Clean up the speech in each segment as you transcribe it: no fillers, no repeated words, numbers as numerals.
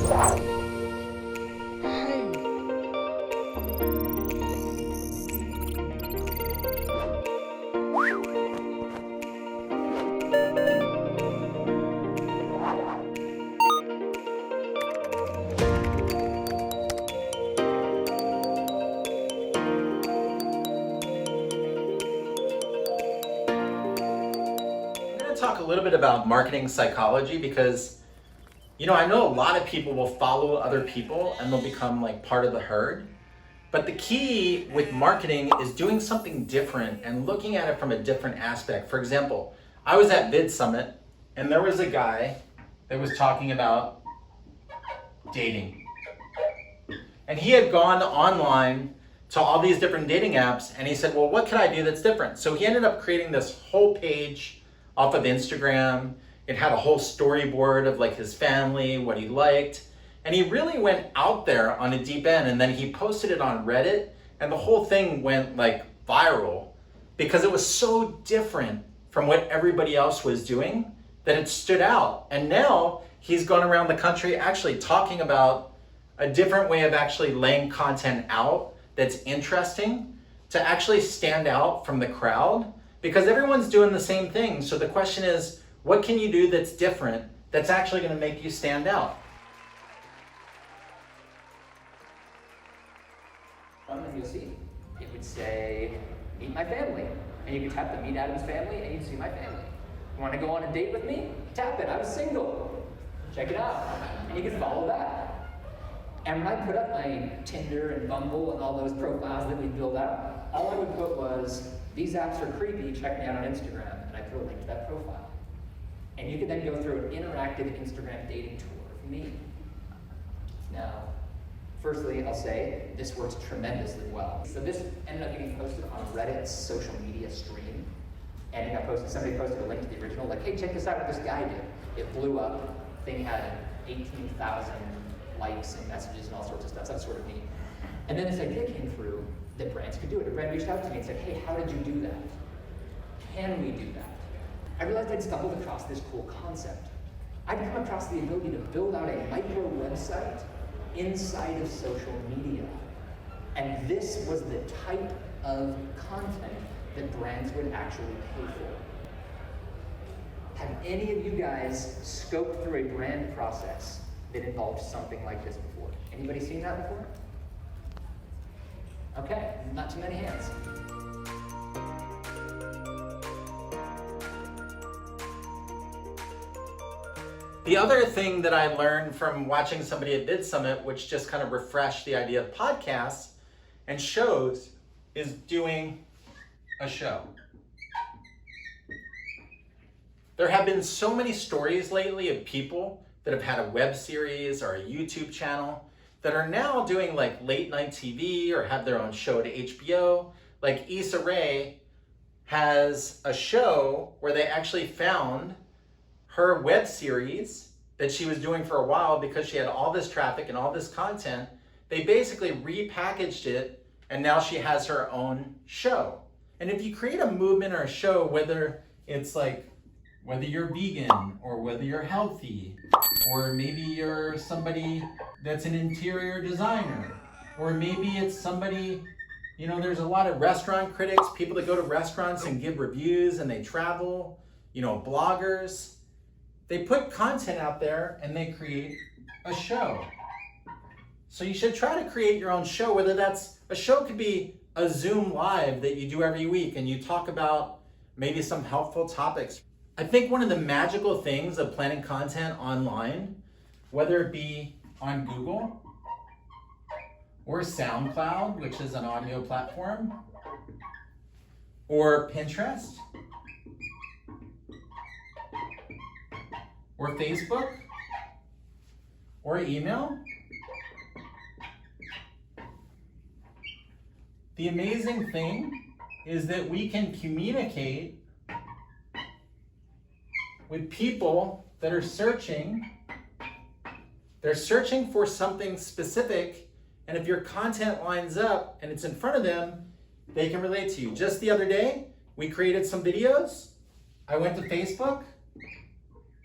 Talk a little bit about marketing psychology because, I know a lot of people will follow other people and they'll become like part of the herd. But the key with marketing is doing something different and looking at it from a different aspect. For example, I was at Vid Summit and there was a guy that was talking about dating. And he had gone online to all these different dating apps and he said, well, what can I do that's different? So he ended up creating this whole page off of Instagram. It had a whole storyboard of like his family, what he liked. And he really went out there on a deep end, and then he posted it on Reddit and the whole thing went like viral because it was so different from what everybody else was doing that it stood out. And now he's gone around the country actually talking about a different way of actually laying content out that's interesting to actually stand out from the crowd, because everyone's doing the same thing. So the question is, what can you do that's different, that's actually going to make you stand out? And you'll see, it would say, meet my family. And you can tap the meet Adam's family and you see my family. Want to go on a date with me? Tap it, I'm single. Check it out. And you can follow that. And when I put up my Tinder and Bumble and all those profiles that we built out, all I would put was, these apps are creepy, check me out on Instagram, and I put a link to that profile. And you can then go through an interactive Instagram dating tour of me. Now, firstly, I'll say, this works tremendously well. So this ended up getting posted on Reddit's social media stream, and it got posted, somebody posted a link to the original, like, hey, check this out what this guy did. It blew up, thing had 18,000 likes and messages and all sorts of stuff, so that's sort of neat. And then this idea came through that brands could do it. A brand reached out to me and said, hey, how did you do that? Can we do that? I realized I'd stumbled across this cool concept. I'd come across the ability to build out a micro website inside of social media. And this was the type of content that brands would actually pay for. Have any of you guys scoped through a brand process that involved something like this before? Anybody seen that before? Okay, not too many hands. The other thing that I learned from watching somebody at Vid Summit, which just kind of refreshed the idea of podcasts and shows, is doing a show. There have been so many stories lately of people that have had a web series or a YouTube channel that are now doing like late night TV or have their own show to HBO. Like Issa Rae has a show where they actually found her web series that she was doing for a while because she had all this traffic and all this content. They basically repackaged it and now she has her own show. And if you create a movement or a show, whether it's like, whether you're vegan or whether you're healthy, or maybe you're somebody that's an interior designer, or maybe it's somebody, there's a lot of restaurant critics, people that go to restaurants and give reviews and they travel, bloggers. They put content out there and they create a show. So you should try to create your own show, whether that's, a show could be a Zoom live that you do every week and you talk about maybe some helpful topics. I think one of the magical things of planning content online, whether it be on Google or SoundCloud, which is an audio platform, or Pinterest, or Facebook, or email. The amazing thing is that we can communicate with people that are searching. They're searching for something specific, and if your content lines up and it's in front of them, they can relate to you. Just the other day, we created some videos. I went to Facebook.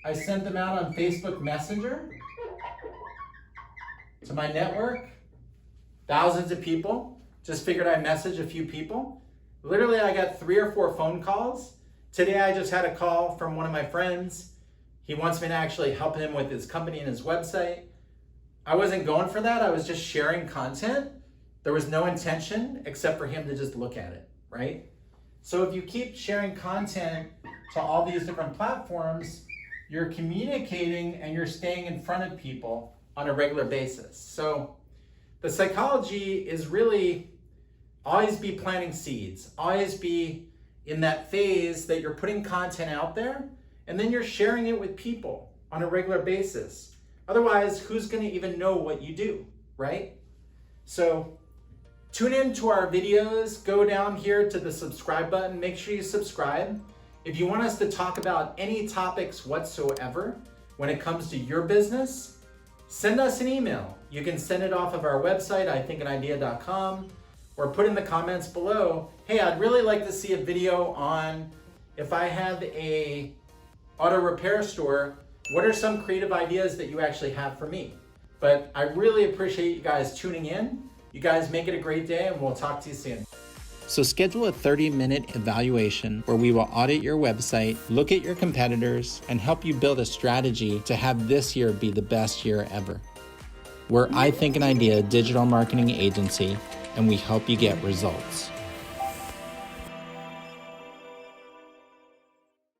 I sent them out on Facebook Messenger. to my network, thousands of people. Just figured I'd message a few people. Literally, I got 3 or 4 phone calls. Today, I just had a call from one of my friends. He wants me to actually help him with his company and his website. I wasn't going for that. I was just sharing content. There was no intention except for him to just look at it, right? So if you keep sharing content to all these different platforms, you're communicating and you're staying in front of people on a regular basis. So the psychology is really always be planting seeds, always be in that phase that you're putting content out there and then you're sharing it with people on a regular basis. Otherwise, who's going to even know what you do, right? So tune in to our videos, go down here to the subscribe button, make sure you subscribe. If you want us to talk about any topics whatsoever when it comes to your business, send us an email. You can send it off of our website, ithinkanidea.com, or put in the comments below, hey, I'd really like to see a video on if I have a auto repair store, what are some creative ideas that you actually have for me? But I really appreciate you guys tuning in. You guys make it a great day and we'll talk to you soon. So schedule a 30-minute evaluation where we will audit your website, look at your competitors, and help you build a strategy to have this year be the best year ever. We're I Think an Idea digital marketing agency, and we help you get results.